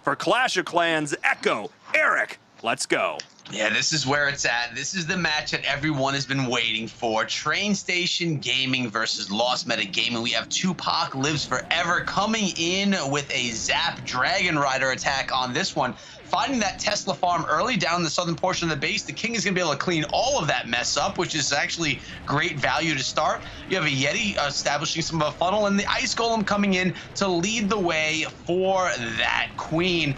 For Clash of Clans, Echo, Eric, let's go. Yeah, this is where it's at. This is the match that everyone has been waiting for. Train Station Gaming versus Lost Meta Gaming. We have Tupac Lives Forever coming in with a Zap Dragon Rider attack on this one. Finding that Tesla farm early down in the southern portion of the base, the King is going to be able to clean all of that mess up, which is actually great value to start. You have a Yeti establishing some of a funnel, and the Ice Golem coming in to lead the way for that Queen.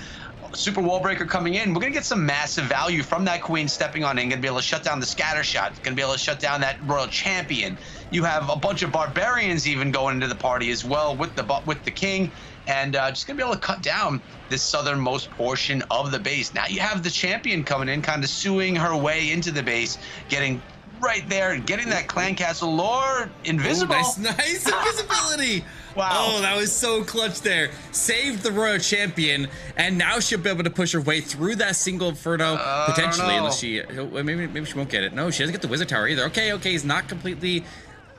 Super Wall Breaker coming in. We're going to get some massive value from that Queen stepping on in. Going to be able to shut down the Scatter Shot. Going to be able to shut down that Royal Champion. You have a bunch of Barbarians even going into the party as well with the King. And just going to be able to cut down this southernmost portion of the base. Now you have the Champion coming in, kind of suing her way into the base, getting right there and getting that Clan Castle Lore invisible. Ooh, nice invisibility. Wow. Oh, that was so clutch there. Saved the Royal Champion, and now she'll be able to push her way through that single Inferno, potentially, unless she, maybe she won't get it. No, she doesn't get the Wizard Tower either. Okay, he's not completely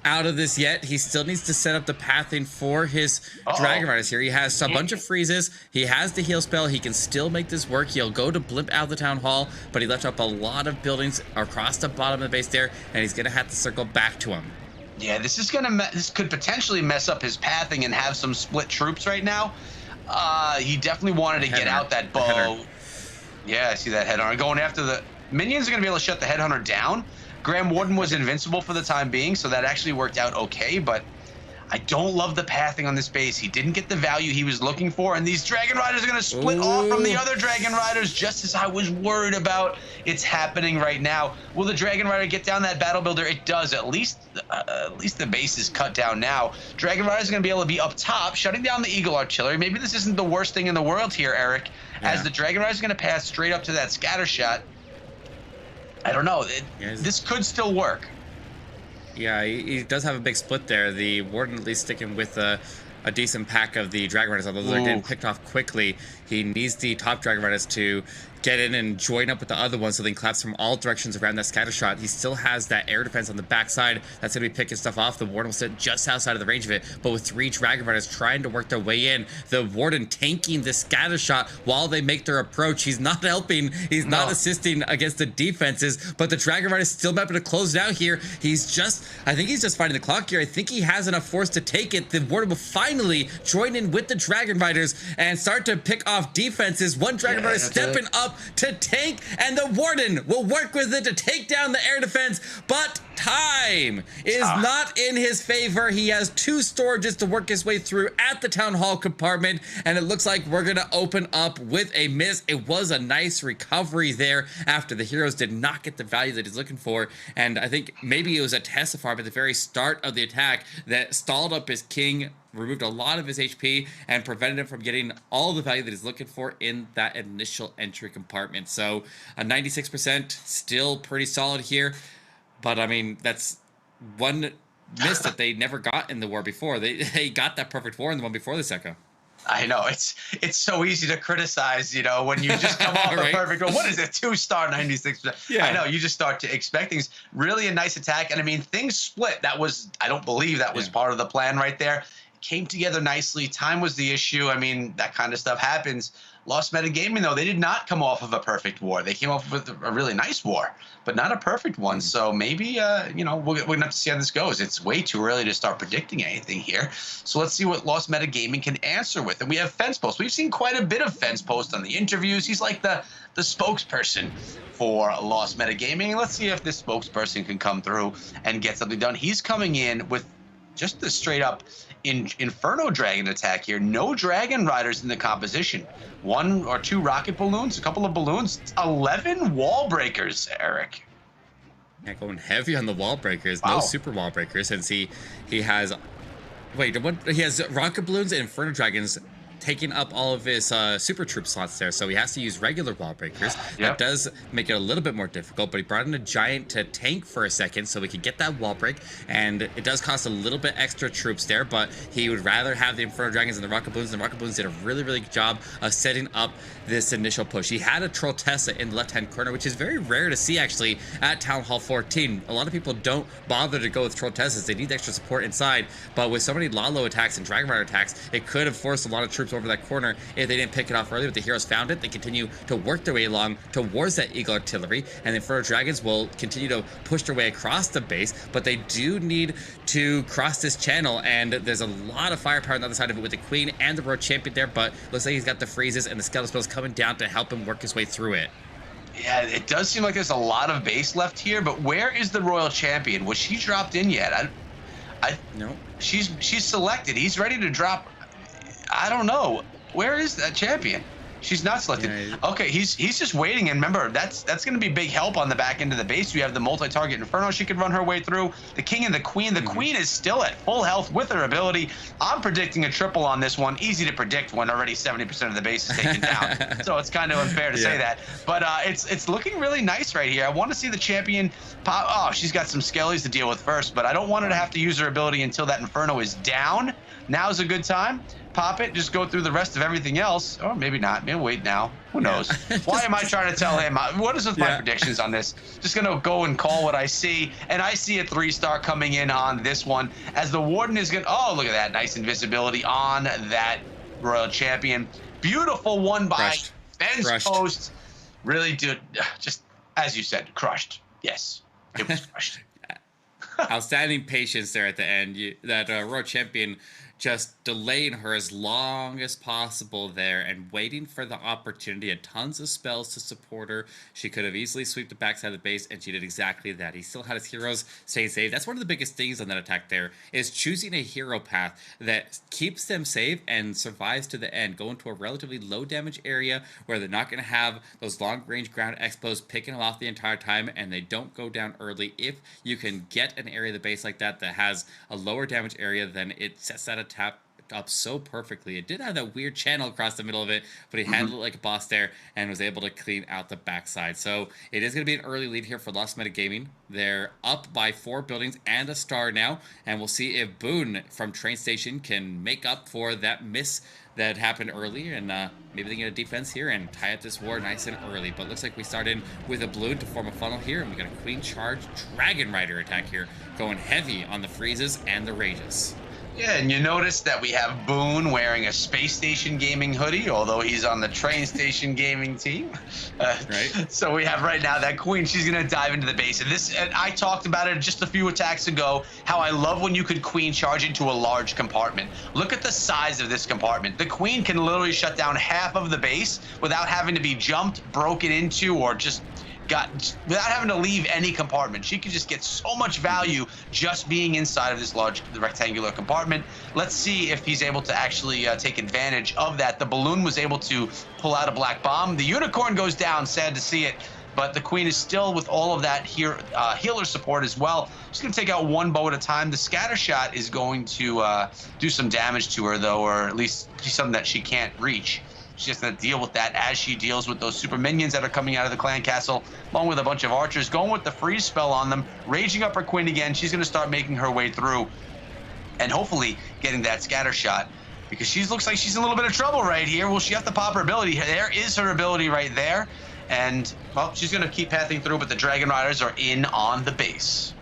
out of this yet. He still needs to set up the pathing for his Dragon Riders here. He has a bunch of freezes. He has the heal spell. He can still make this work. He'll go to blimp out of the town hall, but he left up a lot of buildings across the bottom of the base there, and he's gonna have to circle back to him. Yeah, this could potentially mess up his pathing and have some split troops right now. He definitely wanted to get out that bow. Yeah, I see that Headhunter going after the minions. Are gonna be able to shut the Headhunter down. Graham Warden was invincible for the time being, so that actually worked out okay, but I don't love the pathing on this base. He didn't get the value he was looking for, and these Dragon Riders are going to split off from the other Dragon Riders, just as I was worried about. It's happening right now. Will the Dragon Rider get down that Battle Builder? It does. At least the base is cut down now. Dragon Riders are going to be able to be up top, shutting down the Eagle Artillery. Maybe this isn't the worst thing in the world here, Eric, as the Dragon Riders are going to pass straight up to that Scatter Shot. I don't know. This could still work. Yeah, he does have a big split there. The Warden at least sticking with a decent pack of the Dragon Riders, although they're getting picked off quickly. He needs the top Dragon Riders to get in and join up with the other ones so they can collapse from all directions around that Scatter Shot. He still has that air defense on the backside. That's going to be picking stuff off. The Warden will sit just outside of the range of it, but with 3 Dragon Riders trying to work their way in, the Warden tanking the Scatter Shot while they make their approach. He's not helping. He's not assisting against the defenses, but the Dragon Riders still able to close it out here. I think he's just finding the clock here. I think he has enough force to take it. The Warden will finally join in with the Dragon Riders and start to pick off defenses. One Dragon Rider stepping up to tank, and the Warden will work with it to take down the air defense, but time is not in his favor. He has 2 storages to work his way through at the Town Hall compartment, and it looks like we're gonna open up with a miss. It was a nice recovery there after the heroes did not get the value that he's looking for, and I think maybe it was a Tesla farm at the very start of the attack that stalled up his King, removed a lot of his HP, and prevented him from getting all the value that he's looking for in that initial entry compartment. So a 96%, still pretty solid here. But I mean, that's one miss that they never got in the war before. They got that perfect war in the one before this, Echo. I know, it's so easy to criticize, you know, when you just come off a perfect roll. What is it, 2-star 96%? Yeah. I know, you just start to expect things. Really a nice attack, and I mean, things split. I don't believe that was part of the plan right there. Came together nicely. Time was the issue. I mean, that kind of stuff happens. Lost Meta Gaming, though, they did not come off of a perfect war. They came off with a really nice war, but not a perfect one. So maybe, you know, we're going to have to see how this goes. It's way too early to start predicting anything here. So let's see what Lost Meta Gaming can answer with. And we have Fence Post. We've seen quite a bit of Fence Post on the interviews. He's like the spokesperson for Lost Meta Gaming. Let's see if this spokesperson can come through and get something done. He's coming in with just the straight up Inferno Dragon attack here. No Dragon Riders in the composition. 1 or 2 rocket balloons, a couple of balloons, 11 wall breakers, Eric. Yeah, going heavy on the wall breakers. No super wall breakers, since he has he has rocket balloons and Inferno Dragons taking up all of his super troop slots there, so he has to use regular wall breakers. That does make it a little bit more difficult, but he brought in a giant to tank for a second so we could get that wall break, and it does cost a little bit extra troops there, but he would rather have the Inferno Dragons and the Rocket Balloons, and the Rocket Balloons did a really good job of setting up this initial push. He had a Troll Tesla in the left-hand corner, which is very rare to see actually at Town Hall 14. A lot of people don't bother to go with Troll Teslas. They need extra support inside, but with so many Lalo attacks and Dragon Rider attacks, it could have forced a lot of troops over that corner if they didn't pick it off early, but the heroes found it. They continue to work their way along towards that Eagle Artillery, and the Inferno Dragons will continue to push their way across the base, but they do need to cross this channel, and there's a lot of firepower on the other side of it with the Queen and the Royal Champion there, but looks like he's got the freezes and the Skeletal Spells coming down to help him work his way through it. Yeah, it does seem like there's a lot of base left here, but where is the Royal Champion? Was she dropped in yet? No. She's selected. He's ready to drop. I don't know. Where is that champion? She's not selected. Yeah. Okay, he's just waiting. And remember, that's going to be big help on the back end of the base. We have the multi-target Inferno she could run her way through. The King and the Queen. The Queen is still at full health with her ability. I'm predicting a triple on this one. Easy to predict when already 70% of the base is taken down. So it's kind of unfair to say that. But it's looking really nice right here. I want to see the champion pop. Oh, she's got some skellies to deal with first, but I don't want her to have to use her ability until that Inferno is down. Now's a good time. Pop it, just go through the rest of everything else. Or maybe not. Maybe wait now. Who knows? Why am I trying to tell him? What is with my predictions on this? Just going to go and call what I see. And I see a 3-star coming in on this one. As the Warden is going to... Oh, look at that. Nice invisibility on that Royal Champion. Beautiful one by Fence Post. Really, dude. Just, as you said, crushed. Yes, it was crushed. Outstanding patience there at the end. That Royal Champion just delaying her as long as possible there and waiting for the opportunity. Had tons of spells to support her. She could have easily swept the backside of the base, and she did exactly that. He still had his heroes stay safe. That's one of the biggest things on that attack there, is choosing a hero path that keeps them safe and survives to the end. Go into a relatively low damage area where they're not going to have those long range ground expos picking them off the entire time, and they don't go down early. If you can get an area of the base like that that has a lower damage area, then it sets that attack up so perfectly. It did have that weird channel across the middle of it, but he handled it like a boss there and was able to clean out the backside. So it is going to be an early lead here for Lost Meta Gaming. They're up by 4 buildings and a star now, and we'll see if Boone from Train Station can make up for that miss that happened earlier, and maybe they get a defense here and tie up this war nice and early. But looks like we start in with a balloon to form a funnel here, and we got a Queen Charge Dragon Rider attack here, going heavy on the freezes and the rages. Yeah, and you notice that we have Boone wearing a Space Station Gaming hoodie, although he's on the Train Station Gaming team. Right. So we have right now that Queen. She's going to dive into the base. And I talked about it just a few attacks ago, how I love when you could Queen charge into a large compartment. Look at the size of this compartment. The Queen can literally shut down half of the base without having to be jumped, broken into, or just without having to leave any compartment. She could just get so much value just being inside of this large rectangular compartment. Let's see if he's able to actually take advantage of that. The balloon was able to pull out a black bomb. The unicorn goes down, sad to see it, but the Queen is still with all of that here, healer support as well. She's going to take out one bow at a time. The scatter shot is going to do some damage to her, though, or at least something that she can't reach. She's just going to deal with that as she deals with those super minions that are coming out of the clan castle, along with a bunch of archers, going with the freeze spell on them, raging up her Queen again. She's going to start making her way through and hopefully getting that scatter shot, because she looks like she's in a little bit of trouble right here. Will she have to pop her ability? There is her ability right there. And, well, she's going to keep pathing through, but the Dragon Riders are in on the base.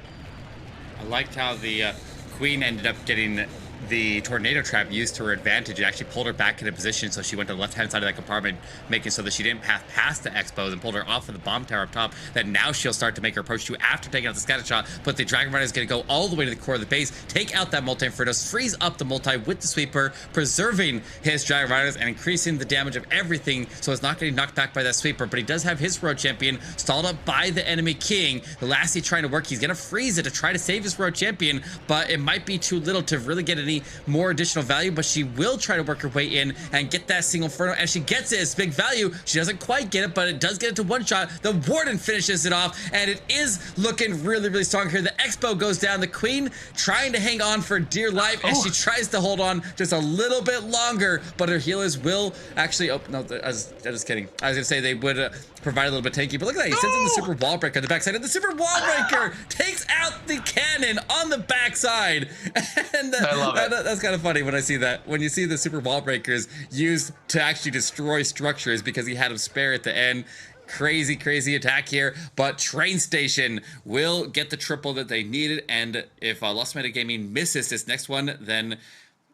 I liked how the Queen ended up getting the tornado trap used to her advantage. It actually pulled her back into position, so she went to the left-hand side of that compartment, making so that she didn't pass past the expos and pulled her off of the bomb tower up top that now she'll start to make her approach to after taking out the scatter shot. But the Dragon Rider is going to go all the way to the core of the base, take out that multi-infernos, freeze up the multi with the sweeper, preserving his Dragon Riders and increasing the damage of everything, so it's not getting knocked back by that sweeper. But he does have his Royal Champion stalled up by the enemy King. The Lassie trying to work, he's going to freeze it to try to save his Royal Champion, but it might be too little to really get any more additional value. But she will try to work her way in and get that single Inferno, and she gets it. It's big value. She doesn't quite get it, but it does get it to one shot. The Warden finishes it off, and it is looking really, really strong here. The Expo goes down. The Queen trying to hang on for dear life as she tries to hold on just a little bit longer, but her healers will actually, oh no, I was just kidding. I was gonna say they would provide a little bit tanky, but look at that. He sends in the super wall breaker on the backside, and the super wall breaker takes out the cannon on the backside. And I love it. That's kind of funny when I see that. When you see the super wall breakers used to actually destroy structures because he had them spare at the end. Crazy, crazy attack here, but Train Station will get the triple that they needed, and if Lost Meta Gaming misses this next one, then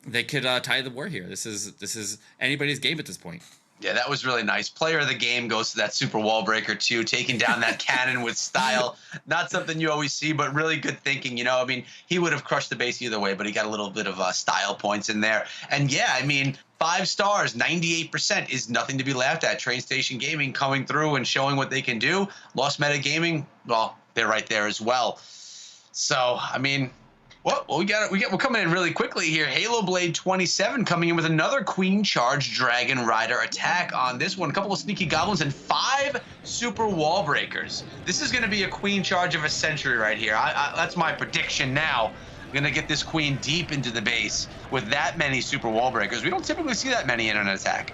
they could tie the war here. This is anybody's game at this point. Yeah, that was really nice. Player of the game goes to that super wall breaker too, taking down that cannon with style. Not something you always see, but really good thinking. You know, I mean, he would have crushed the base either way, but he got a little bit of style points in there. And yeah, I mean, 5 stars, 98% is nothing to be laughed at. Train Station Gaming coming through and showing what they can do. Lost Meta Gaming, well, they're right there as well. So, I mean, well, we're coming in really quickly here. Halo Blade 27 coming in with another Queen Charge Dragon Rider attack on this one. A couple of sneaky goblins and 5 super wall breakers. This is going to be a Queen Charge of a century right here. That's my prediction now. I'm going to get this Queen deep into the base with that many super wall breakers. We don't typically see that many in an attack.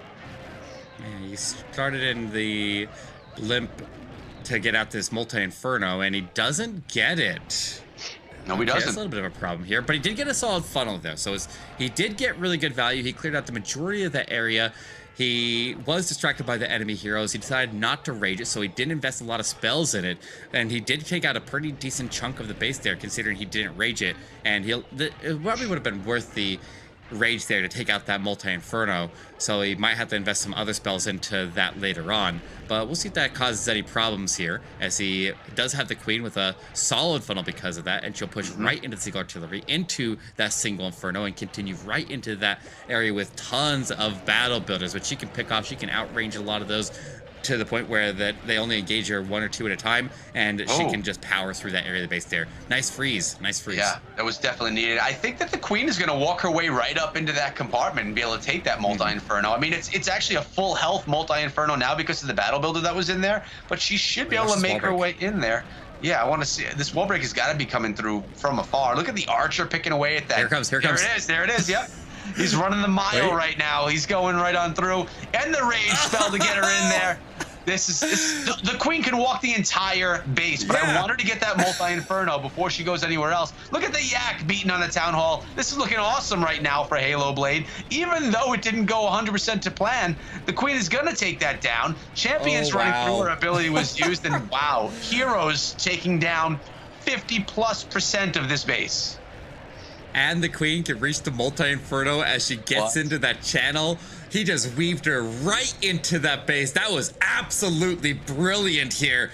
Yeah, he started in the blimp to get out this multi-inferno, and he doesn't get it. No, he doesn't. That's a little bit of a problem here, but he did get a solid funnel though. So he did get really good value. He cleared out the majority of that area. He was distracted by the enemy heroes. He decided not to rage it, so he didn't invest a lot of spells in it. And he did take out a pretty decent chunk of the base there, considering he didn't rage it. And it probably would have been worth the rage there to take out that multi-inferno, so he might have to invest some other spells into that later on, but we'll see if that causes any problems here, as he does have the Queen with a solid funnel because of that, and she'll push right into the single artillery, into that single inferno, and continue right into that area with tons of battle builders, which she can pick off. She can outrange a lot of those to the point where that they only engage her 1 or 2 at a time, and she can just power through that area of the base there. Nice freeze. Yeah, that was definitely needed. I think that the Queen is going to walk her way right up into that compartment and be able to take that multi-inferno. I mean, it's actually a full health multi-inferno now because of the battle builder that was in there, but she should be able to make her way in there. Yeah, I want to see this wall break has got to be coming through from afar. Look at the archer picking away at that. Here it comes. There it is. Yep. He's running the mile right now. He's going right on through. And the rage spell to get her in there. The Queen can walk the entire base, but I want her to get that multi-inferno before she goes anywhere else. Look at the Yak beating on the Town Hall. This is looking awesome right now for Halo Blade. Even though it didn't go 100% to plan, the Queen is going to take that down. Champions running through her ability was used, and wow, Heroes taking down 50+% of this base. And the Queen can reach the multi-inferno as she gets into that channel. He just weaved her right into that base. That was absolutely brilliant here.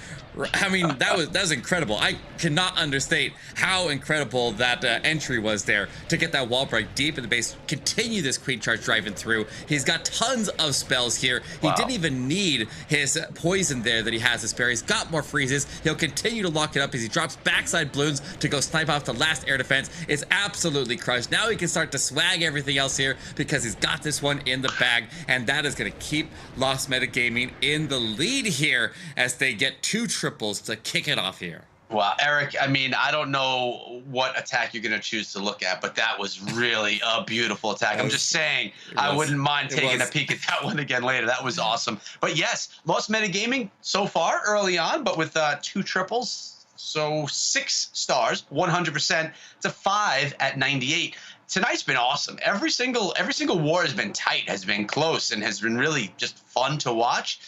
I mean, that was incredible. I cannot understate how incredible that entry was there to get that wall break deep in the base, continue this Queen Charge driving through. He's got tons of spells here. He didn't even need his poison there that he has to spare. He's got more freezes. He'll continue to lock it up as he drops backside balloons to go snipe off the last air defense. It's absolutely crushed. Now he can start to swag everything else here because he's got this one in the bag, and that is going to keep Lost Meta Gaming in the lead here as they get 2 triples to kick it off here. Wow, Eric, I mean, I don't know what attack you're going to choose to look at, but that was really a beautiful attack. I'm just saying, I wouldn't mind taking a peek at that one again later. That was awesome. But yes, Lost Meta Gaming so far early on, but with 2 triples, so 6 stars, 100% to 5 at 98. Tonight's been awesome. Every single war has been tight, has been close, and has been really just fun to watch.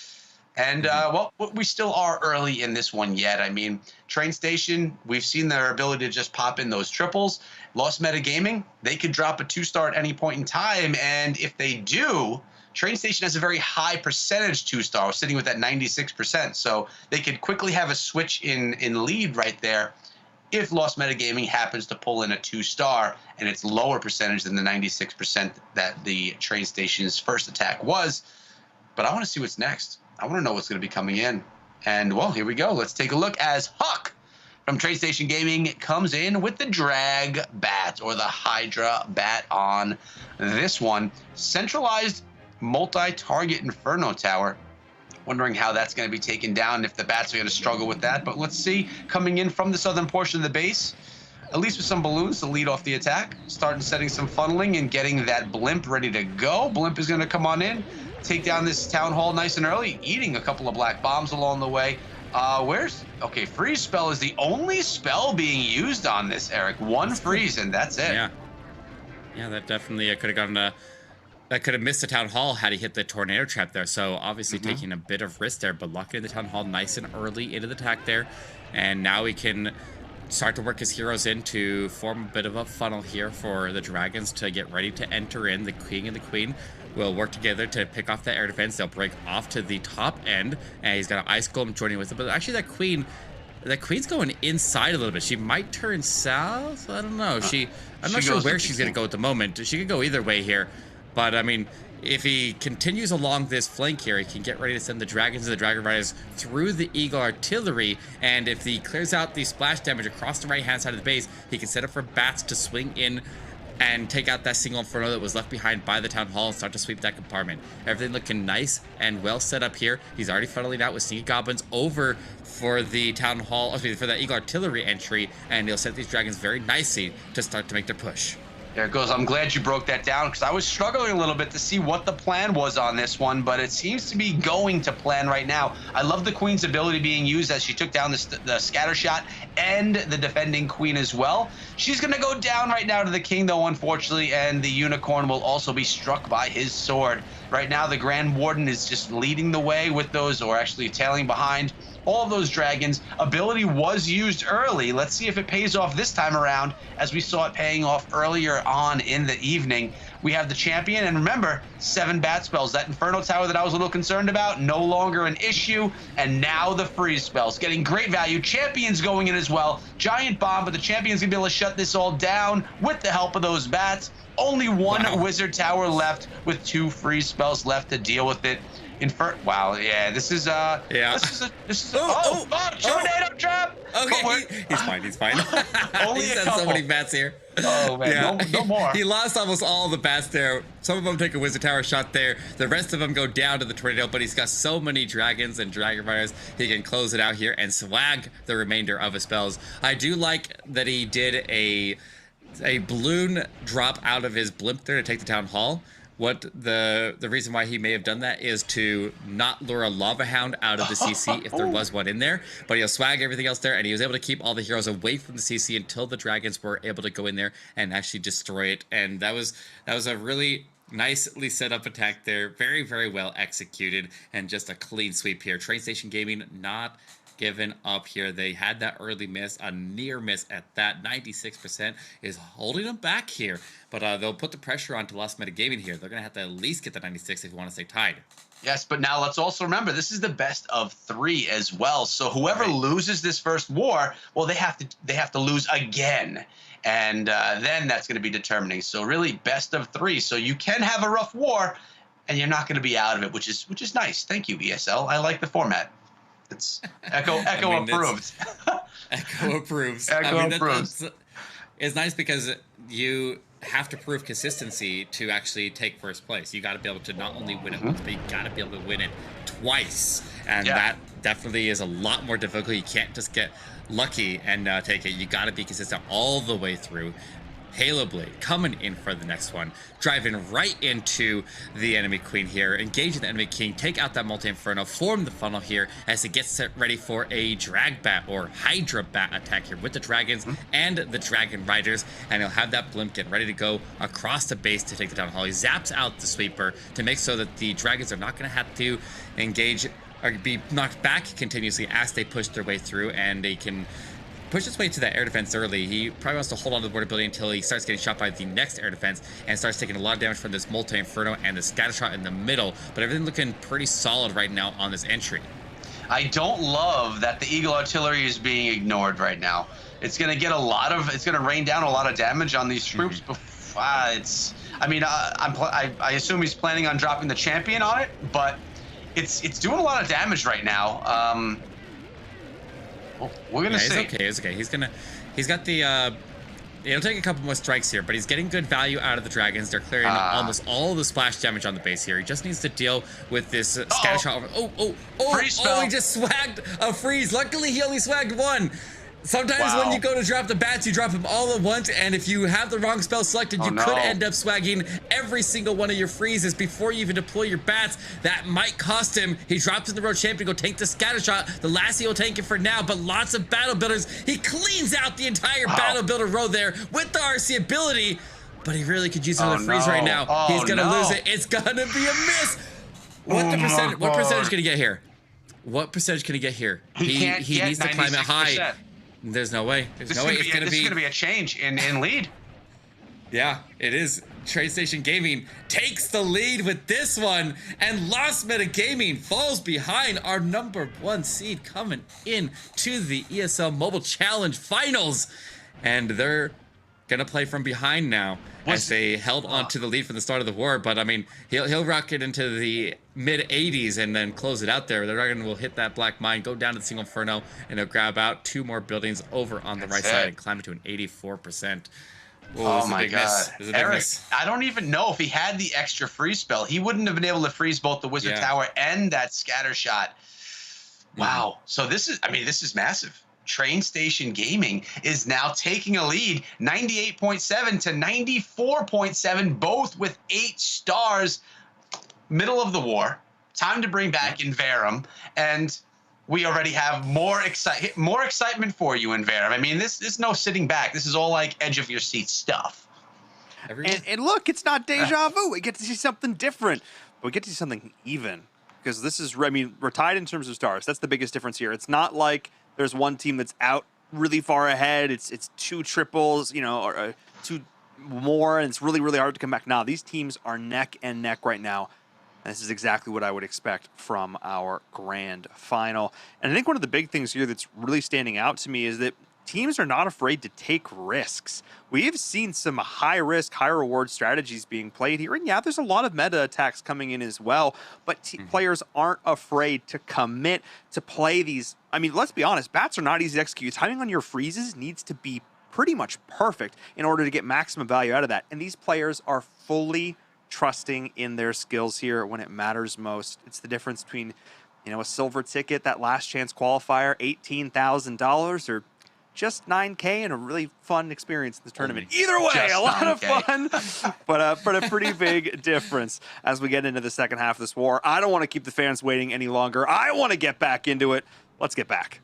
And, well, we still are early in this one yet. I mean, Train Station, we've seen their ability to just pop in those triples. Lost Meta Gaming, they could drop a 2-star at any point in time. And if they do, Train Station has a very high percentage 2-star, sitting with that 96%. So they could quickly have a switch in lead right there if Lost Meta Gaming happens to pull in a 2-star and it's lower percentage than the 96% that the Train Station's first attack was. But I want to see what's next. I want to know what's going to be coming in. And, well, here we go. Let's take a look as Huck from Train Station Gaming comes in with the Drag Bat, or the Hydra Bat on this one. Centralized multi-target Inferno Tower. Wondering how that's going to be taken down, if the Bats are going to struggle with that. But let's see. Coming in from the southern portion of the base, at least with some balloons to lead off the attack. Starting setting some funneling and getting that Blimp ready to go. Blimp is going to come on in, take down this Town Hall nice and early, eating a couple of black bombs along the way. Okay, freeze spell is the only spell being used on this, Eric. 1 freeze, and that's it. Yeah, that definitely could have gone that could have missed the Town Hall had he hit the tornado trap there. So obviously taking a bit of risk there, but locking the Town Hall nice and early into the attack there. And now he can start to work his heroes in to form a bit of a funnel here for the dragons to get ready to enter in. The king and the queen will work together to pick off the air defense. They'll break off to the top end, and he's got an ice golem joining with him. But actually, that queen's going inside a little bit. She might turn south. I don't know. I'm not sure where she's going to go at the moment. She could go either way here, but I mean, if he continues along this flank here, he can get ready to send the dragons and the dragon riders through the eagle artillery. And if he clears out the splash damage across the right-hand side of the base, he can set up for bats to swing in and take out that single inferno that was left behind by the town hall and start to sweep that compartment. Everything looking nice and well set up here. He's already funneling out with sneaky goblins over for the town hall, for that eagle artillery entry, and he'll set these dragons very nicely to start to make their push. There it goes. I'm glad you broke that down because I was struggling a little bit to see what the plan was on this one, but it seems to be going to plan right now. I love the queen's ability being used as she took down the scatter shot and the defending queen as well. She's going to go down right now to the king, though, unfortunately, and the unicorn will also be struck by his sword. Right now, the Grand Warden is just leading the way with those, or actually tailing behind all of those dragons. Ability was used early. Let's see if it pays off this time around, as we saw it paying off earlier on in the evening. We have the champion, and remember, 7 bat spells. That Inferno Tower that I was a little concerned about, no longer an issue, and now the freeze spells. Getting great value. Champion's going in as well. Giant bomb, but the champion's gonna be able to shut this all down with the help of those bats. Only one wizard tower left with 2 freeze spells left to deal with it. Wow, yeah, this is tornado trap. Okay, he's fine. Only he a sent couple. so many bats here. Oh man, yeah. no more. He lost almost all the bats there. Some of them take a wizard tower shot there. The rest of them go down to the tornado, but he's got so many dragons and dragon riders, he can close it out here and swag the remainder of his spells. I do like that he did a balloon drop out of his blimp there to take the town hall. What the reason why he may have done that is to not lure a lava hound out of the CC if there was one in there, but he'll swag everything else there, and he was able to keep all the heroes away from the CC until the dragons were able to go in there and actually destroy it. And that was a really nicely set up attack there, very, very well executed, and just a clean sweep here. Train Station Gaming not given up here. They had that early miss, a near miss at that. 96% is holding them back here, but they'll put the pressure on to Lost Metagaming here. They're gonna have to at least get the 96 if you want to stay tied. Yes, but now let's also remember this is the best of 3 as well. So whoever loses this first war, well, they have to lose again, and then that's going to be determining. So really, best of 3. So you can have a rough war, and you're not going to be out of it, which is nice. Thank you, ESL. I like the format. It's Echo approved. Echo approves. Echo approves. It's nice because you have to prove consistency to actually take first place. You got to be able to not only win it once, but you got to be able to win it twice, and that definitely is a lot more difficult. You can't just get lucky and take it. You got to be consistent all the way through. Halo Blade coming in for the next one, driving right into the enemy queen here, engaging the enemy king, take out that multi-inferno, form the funnel here as it gets set ready for a drag bat or hydra bat attack here with the dragons and the dragon riders, and he'll have that blimp get ready to go across the base to take the town hall. He zaps out the sweeper to make so that the dragons are not going to have to engage or be knocked back continuously as they push their way through, and they can push his way to that air defense early. He probably wants to hold on to the border building until he starts getting shot by the next air defense and starts taking a lot of damage from this multi-inferno and the scatter shot in the middle, but everything looking pretty solid right now on this entry. I don't love that the Eagle Artillery is being ignored right now. It's going to get it's going to rain down a lot of damage on these troops. I assume he's planning on dropping the champion on it, but it's doing a lot of damage right now. We're gonna see. It's okay. He's got the. It'll take a couple more strikes here, but he's getting good value out of the dragons. They're clearing almost all of the splash damage on the base here. He just needs to deal with this scatter shot. He just swagged a freeze. Luckily, he only swagged 1. Sometimes when you go to drop the bats, you drop them all at once, and if you have the wrong spell selected, you could end up swagging every single one of your freezes before you even deploy your bats. That might cost him. He drops in the road champion, go tank the scatter shot. The Lassie will tank it for now, but lots of battle builders. He cleans out the entire battle builder row there with the RC ability, but he really could use another freeze right now. He's gonna lose it. It's gonna be a miss. What percentage can he get here? What percentage can he get here? He needs to climb it high. There's no way. There's no way. This is going to be a change in lead. Yeah, it is. TradeStation Gaming takes the lead with this one, and Lost Meta Gaming falls behind our #1 seed coming in to the ESL Mobile Challenge Finals, and they're gonna play from behind now as they held on to the lead from the start of the war. But I mean, he'll rocket into the mid 80s and then close it out there. The Dragon will hit that black mine, go down to the single inferno, and he'll grab out 2 more buildings over on the right side and climb it to an 84%. Oh my God, Eric! I don't even know if he had the extra freeze spell. He wouldn't have been able to freeze both the Wizard Tower and that scatter shot. Wow. So this is massive. TradeStation Gaming is now taking a lead, 98.7 to 94.7, both with 8 stars. Middle of the war. Time to bring back Inverum, and we already have more excitement for you in Verum. I mean, this is no sitting back. This is all like edge of your seat stuff. And look, it's not deja vu. We get to see something different, but we get to see something even, because this is, I mean, we're tied in terms of stars. That's the biggest difference here. It's not like there's one team that's out really far ahead. It's 2 triples, you know, or 2 more, and it's really, really hard to come back. Now, these teams are neck and neck right now. And this is exactly what I would expect from our grand final. And I think one of the big things here that's really standing out to me is that teams are not afraid to take risks. We have seen some high-risk, high-reward strategies being played here. And yeah, there's a lot of meta attacks coming in as well, but players aren't afraid to commit to play these. I mean, let's be honest, bats are not easy to execute. Timing on your freezes needs to be pretty much perfect in order to get maximum value out of that. And these players are fully trusting in their skills here when it matters most. It's the difference between, you know, a silver ticket, that last chance qualifier, $18,000, or just $9K and a really fun experience in this tournament. Either way, a lot of fun, but a pretty big difference as we get into the second half of this war. I don't want to keep the fans waiting any longer. I want to get back into it. Let's get back.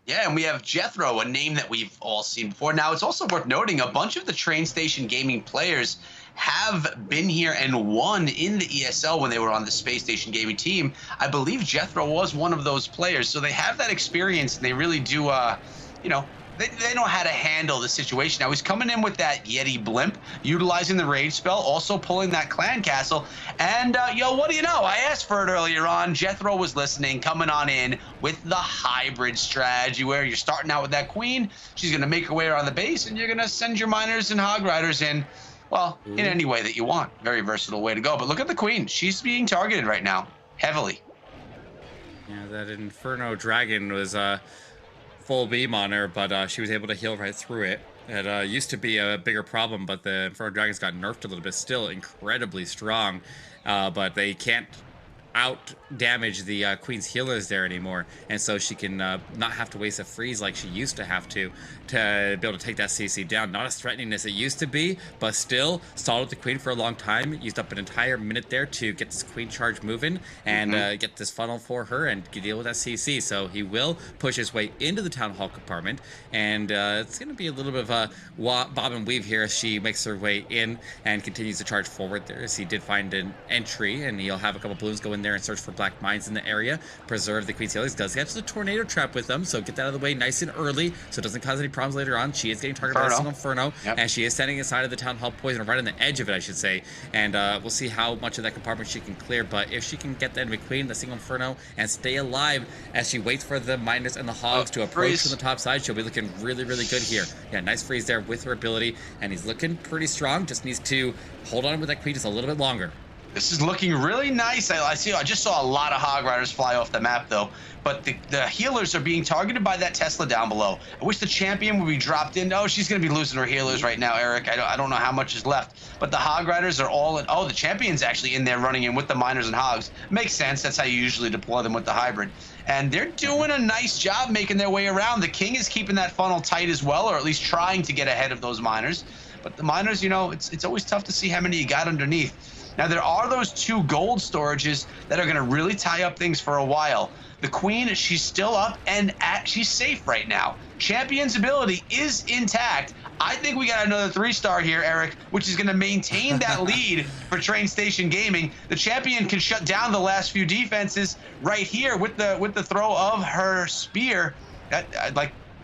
Yeah, and we have Jethro, a name that we've all seen before. Now, it's also worth noting a bunch of the TradeStation Gaming players have been here and won in the ESL when they were on the Space Station Gaming team. I believe Jethro was one of those players, so they have that experience, and they really do, you know, they know how to handle the situation. Now, he's coming in with that Yeti Blimp, utilizing the Rage spell, also pulling that Clan Castle. And, yo, what do you know? I asked for it earlier on. Jethro was listening, coming on in with the hybrid strategy where you're starting out with that Queen. She's going to make her way around the base, and you're going to send your Miners and Hog Riders in, well, in any way that you want. Very versatile way to go. But look at the Queen. She's being targeted right now, heavily. Yeah, that Inferno Dragon was full beam on her, but she was able to heal right through it. It used to be a bigger problem, but the Inferno Dragons got nerfed a little bit. Still incredibly strong, but they can't out damage the Queen's healers there anymore, and so she can not have to waste a freeze like she used to have to be able to take that CC down. Not as threatening as it used to be, but still stalled the Queen for a long time. Used up an entire minute there to get this Queen charge moving and get this funnel for her and deal with that CC. So he will push his way into the Town Hall compartment, and it's going to be a little bit of a bob and weave here as she makes her way in and continues to charge forward there, as he did find an entry, and he'll have a couple balloons go in there and search for black mines in the area, preserve the Queen's healers. Does get to the tornado trap with them, so get that out of the way nice and early so it doesn't cause any problems later on. She is getting targeted by a single Inferno, and she is standing inside of the Town Hall poison, right on the edge of it, I should say, and we'll see how much of that compartment she can clear. But if she can get that enemy Queen, the single Inferno, and stay alive as she waits for the Miners and the Hogs to approach from the top side, she'll be looking really, really good here. Yeah, nice freeze there with her ability, and he's looking pretty strong. Just needs to hold on with that Queen just a little bit longer. This is looking really nice. I just saw a lot of Hog Riders fly off the map, though. But the healers are being targeted by that Tesla down below. I wish the champion would be dropped in. Oh, she's going to be losing her healers right now, Eric. I don't know how much is left. But the Hog Riders are all in. Oh, the champion's actually in there running in with the Miners and Hogs. Makes sense. That's how you usually deploy them with the hybrid. And they're doing a nice job making their way around. The King is keeping that funnel tight as well, or at least trying to get ahead of those Miners. But the Miners, you know, it's always tough to see how many you got underneath. Now, there are those 2 gold storages that are going to really tie up things for a while. The Queen, she's still up, and she's safe right now. Champion's ability is intact. I think we got another 3-star here, Eric, which is going to maintain that lead for TradeStation Gaming. The champion can shut down the last few defenses right here with the throw of her spear.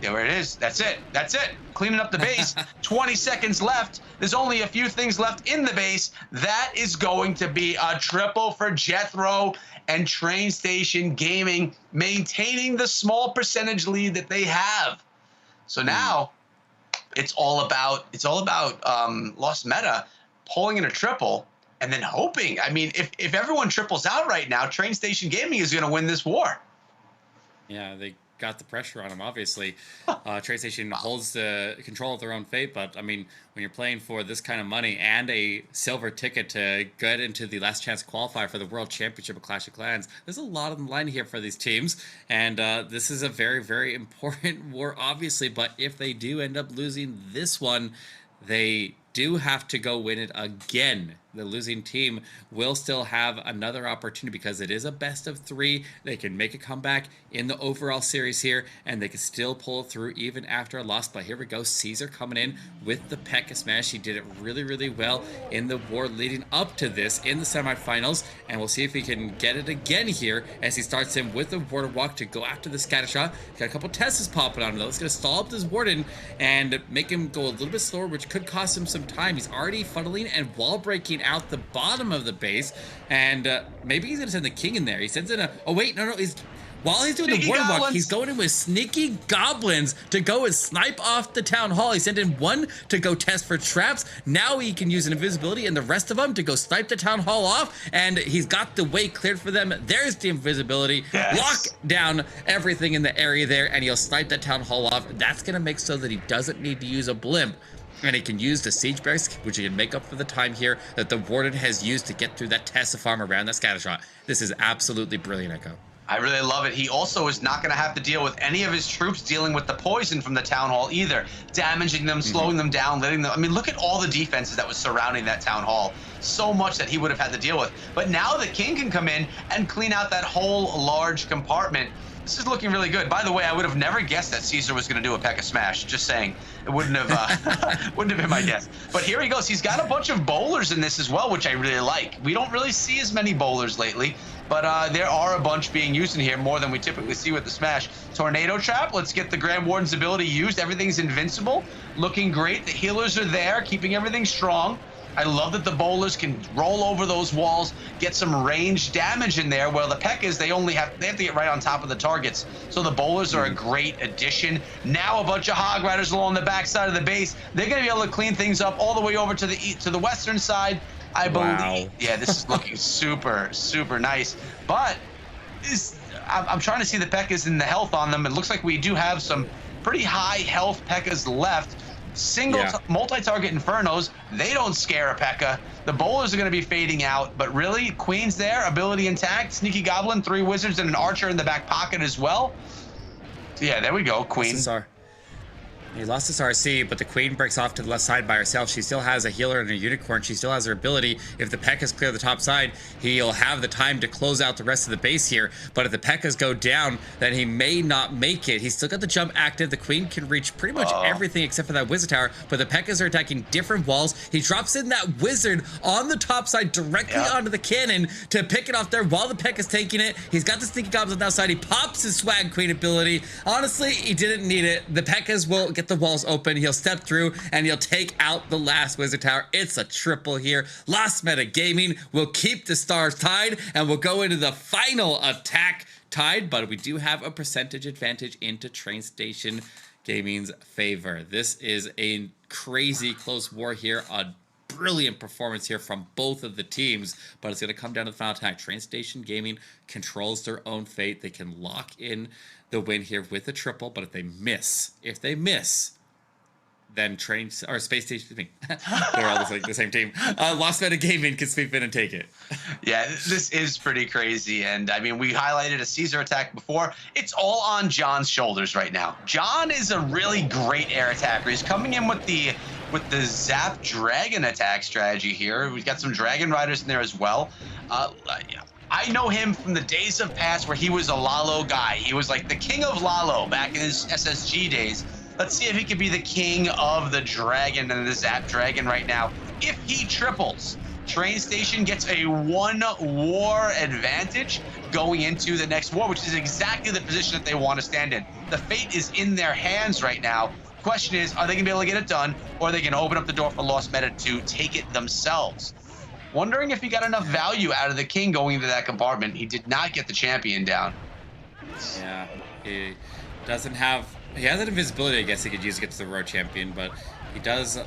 There it is. That's it. That's it. Cleaning up the base. 20 seconds left. There's only a few things left in the base. That is going to be a triple for Jethro and Train Station Gaming, maintaining the small percentage lead that they have. So now it's all about Lost Meta pulling in a triple and then hoping. I mean, if everyone triples out right now, Train Station Gaming is going to win this war. Yeah, they got the pressure on them, obviously. Train Station holds the control of their own fate, but I mean, when you're playing for this kind of money and a silver ticket to get into the last chance qualifier for the World Championship of Clash of Clans, there's a lot on the line here for these teams, and this is a very, very important war, obviously, but if they do end up losing this one, they do have to go win it again. The losing team will still have another opportunity because it is a best of 3. They can make a comeback in the overall series here, and they can still pull through even after a loss. But here we go, Caesar coming in with the P.E.K.K.A Smash. He did it really, really well in the war leading up to this in the semifinals, and we'll see if he can get it again here as he starts in with the Warden Walk to go after the scatter shot. Got a couple Teslas popping on him though. It's going to stall up this Warden and make him go a little bit slower, which could cost him some time. He's already funneling and wall breaking out the bottom of the base, and maybe he's gonna send the king in there. He sends in a while he's doing the Warden Walk, he's going in with sneaky goblins to go and snipe off the town hall. He sent in one to go test for traps. Now he can use an invisibility and the rest of them to go snipe the town hall off, and he's got the way cleared for them. There's the invisibility. Yes. Lock down everything in the area there, and he'll snipe the town hall off. That's gonna make so that he doesn't need to use a blimp, and he can use the Siege Barracks, which he can make up for the time here that the Warden has used to get through that Tesla farm around that scatter shot. This is absolutely brilliant, Echo. I really love it. He also is not going to have to deal with any of his troops dealing with the poison from the town hall either, damaging them, slowing them down, letting them. I mean, look at all the defenses that was surrounding that town hall. So much that he would have had to deal with. But now the king can come in and clean out that whole large compartment. This is looking really good. By the way, I would have never guessed that Caesar was going to do a P.E.K.K.A Smash. Just saying, it wouldn't have been my guess. But here he goes. He's got a bunch of bowlers in this as well, which I really like. We don't really see as many bowlers lately, but there are a bunch being used in here, more than we typically see with the Smash. Tornado Trap. Let's get the Grand Warden's ability used. Everything's invincible, looking great. The healers are there, keeping everything strong. I love that the bowlers can roll over those walls, get some range damage in there. Well, the P.E.K.K.A.s, they have to get right on top of the targets. So the bowlers are a great addition. Now a bunch of Hog Riders along the backside of the base. They're going to be able to clean things up all the way over to the western side. I believe. Wow. Yeah, this is looking super, super nice. But I'm trying to see the P.E.K.K.A.s and the health on them. It looks like we do have some pretty high health P.E.K.K.A.s left. Single multi-target Infernos, they don't scare a P.E.K.K.A. The bowlers are going to be fading out, but really, Queen's there, ability intact, Sneaky Goblin, 3 Wizards, and an Archer in the back pocket as well. So yeah, there we go, Queen. He lost his RC, but the Queen breaks off to the left side by herself. She still has a healer and a unicorn. She still has her ability. If the P.E.K.K.A.s clear the top side, he'll have the time to close out the rest of the base here. But if the P.E.K.K.A.s go down, then he may not make it. He's still got the jump active. The Queen can reach pretty much everything except for that Wizard Tower, but the P.E.K.K.A.s are attacking different walls. He drops in that Wizard on the top side directly onto the cannon to pick it off there while the P.E.K.K.A.s taking it. He's got the Sneaky Goblins on the outside. He pops his Swag Queen ability. Honestly, he didn't need it. The P.E.K.K.A.s will get the walls open. He'll step through and he'll take out the last Wizard Tower. It's a triple here. Lost Meta Gaming will keep the stars tied and we'll go into the final attack tied, but we do have a percentage advantage into Train Station Gaming's favor. This is a crazy close war here. A brilliant performance here from both of the teams, but it's going to come down to the final attack. Train Station Gaming controls their own fate. They can lock in the win here with a triple, but if they miss, then Space Station, they're all the same team. Lost Meta Gaming can sweep in and take it. Yeah, this is pretty crazy. And I mean, we highlighted a Caesar attack before. It's all on John's shoulders right now. John is a really great air attacker. He's coming in with the Zap Dragon attack strategy here. We've got some Dragon Riders in there as well. I know him from the days of past where he was a Lalo guy. He was like the king of Lalo back in his SSG days. Let's see if he can be the king of the dragon and the Zap Dragon right now. If he triples, Train Station gets a 1 war advantage going into the next war, which is exactly the position that they want to stand in. The fate is in their hands right now. Question is, are they going to be able to get it done, or are they going to open up the door for Lost Meta to take it themselves? Wondering if he got enough value out of the king going into that compartment. He did not get the champion down. Yeah, he doesn't have... He has an invisibility, I guess he could use to get to the road champion, but he does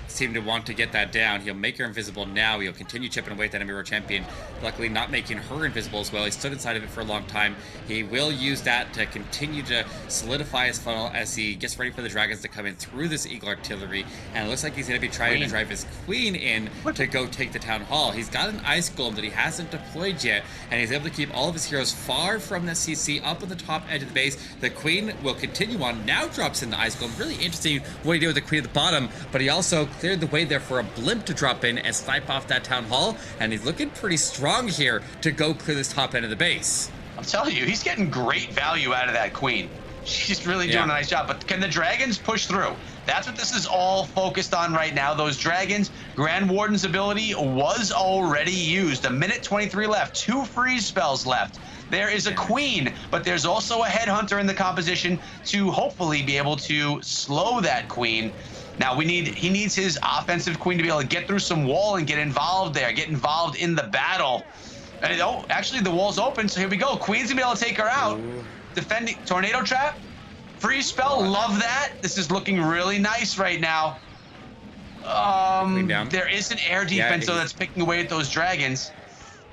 seem to want to get that down. He'll make her invisible now. He'll continue chipping away at that enemy road champion. Luckily, not making her invisible as well. He stood inside of it for a long time. He will use that to continue to solidify his funnel as he gets ready for the dragons to come in through this Eagle Artillery. And it looks like he's going to be trying to drive his queen in to go take the town hall. He's got an ice golem that he hasn't deployed yet, and he's able to keep all of his heroes far from the CC up on the top edge of the base. The queen will continue on. Now drops in the ice golem. Really interesting what he did with the queen at the bottom, but he also cleared the way there for a blimp to drop in and snipe off that town hall, and he's looking pretty strong here to go clear this top end of the base. I'm telling you, he's getting great value out of that queen. She's really doing a nice job, but can the dragons push through? That's what this is all focused on right now. Those dragons, Grand Warden's ability was already used. 1:23 left, 2 freeze spells left. There is a queen, but there's also a headhunter in the composition to hopefully be able to slow that queen. Now he needs his offensive queen to be able to get through some wall and get involved there, get involved in the battle. And actually the wall's open, so here we go. Queen's gonna be able to take her out. Ooh. Defending tornado trap, freeze spell, love that. This is looking really nice right now. There is an air defense though that's picking away at those dragons.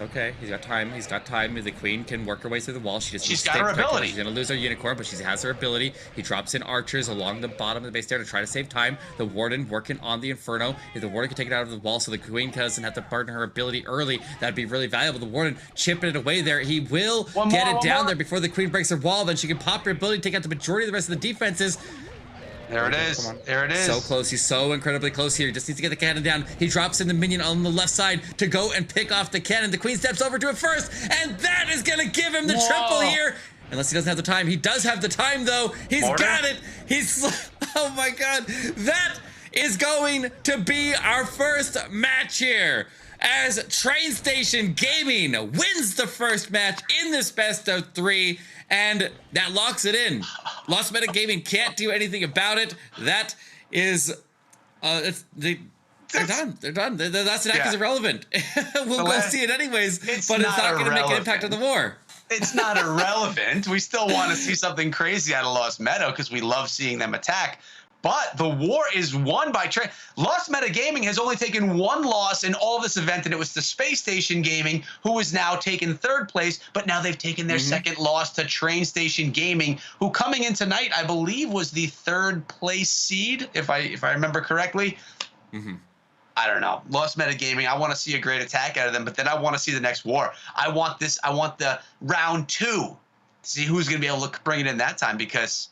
Okay, he's got time. He's got time. The queen can work her way through the wall. She's got her ability. She's gonna lose her unicorn, but she has her ability. He drops in archers along the bottom of the base there to try to save time. The warden working on the inferno. If the warden can take it out of the wall, so the queen doesn't have to burn her ability early, that'd be really valuable. The warden chipping it away there. He will get it down there before the queen breaks her wall. Then she can pop her ability, take out the majority of the rest of the defenses. There it is. There it is. So close. He's so incredibly close here. He just needs to get the cannon down. He drops in the minion on the left side to go and pick off the cannon. The queen steps over to it first, and that is going to give him the triple here. Unless he doesn't have the time. He does have the time, though. He's got it. Oh, my God. That is going to be our first match here, as Train Station Gaming wins the first match in this best of 3, and that locks it in. Lost Meta Gaming can't do anything about it. That is, they're done. They're done. That attack is irrelevant. We'll go see it anyways, but it's not going to make an impact on the war. It's not irrelevant. We still want to see something crazy out of Lost Meta because we love seeing them attack. But the war is won by Train. Lost Meta Gaming has only taken 1 loss in all of this event, and it was the Space Station Gaming, who is now taken 3rd place. But now they've taken their 2nd loss to Train Station Gaming, who coming in tonight, I believe, was the 3rd place seed, if I remember correctly. I don't know. Lost Meta Gaming, I want to see a great attack out of them, but then I want to see the next war. I want the round 2 to see who's going to be able to bring it in that time, because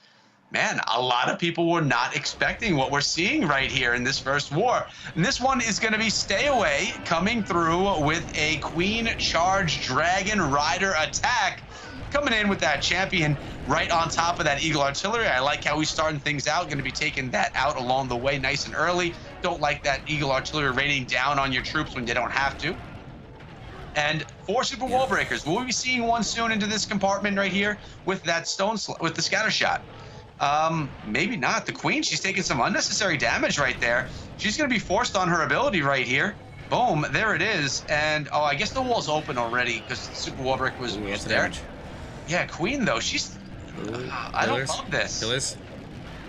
man, a lot of people were not expecting what we're seeing right here in this first war. And this one is going to be Stay Away coming through with a Queen Charge Dragon Rider attack. Coming in with that champion right on top of that Eagle Artillery. I like how he's starting things out. Going to be taking that out along the way nice and early. Don't like that Eagle Artillery raining down on your troops when they don't have to. And 4 super wall breakers. Will we be seeing one soon into this compartment right here with that with the scatter shot? Maybe not. The queen, she's taking some unnecessary damage right there. She's going to be forced on her ability right here. Boom, there it is. And, I guess the wall's open already because the super wall break was there. Damage. Yeah, queen, though, she's... I don't love this. Healers.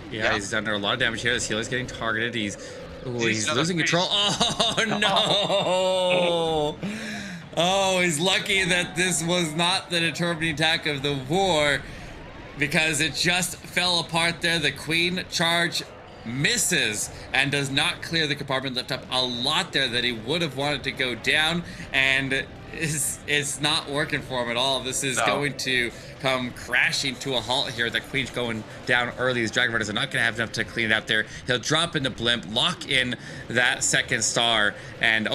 Yeah, he's under a lot of damage here. This healer's getting targeted. He's losing control. Oh, no! Oh, he's lucky that this was not the determining attack of the war, because it just fell apart there. The Queen Charge misses and does not clear the compartment. Left up a lot there that he would have wanted to go down, and it's not working for him at all. This is going to come crashing to a halt here. The Queen's going down early. These Dragon Riders are not going to have enough to clean it out there. He'll drop in the blimp, lock in that 2nd star, and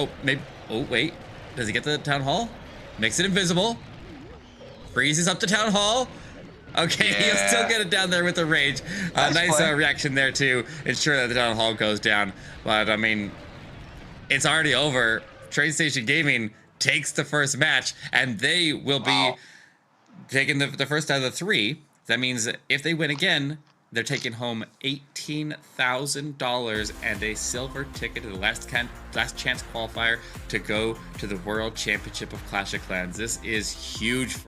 wait. Does he get to the Town Hall? Makes it invisible. Freezes up the Town Hall. Okay, he'll still get it down there with the rage. Nice reaction there to ensure that the Town Hall goes down. But, I mean, it's already over. Train Station Gaming takes the first match, and they will be taking the first out of the 3. That means if they win again, they're taking home $18,000 and a silver ticket to the last chance qualifier to go to the World Championship of Clash of Clans. This is huge.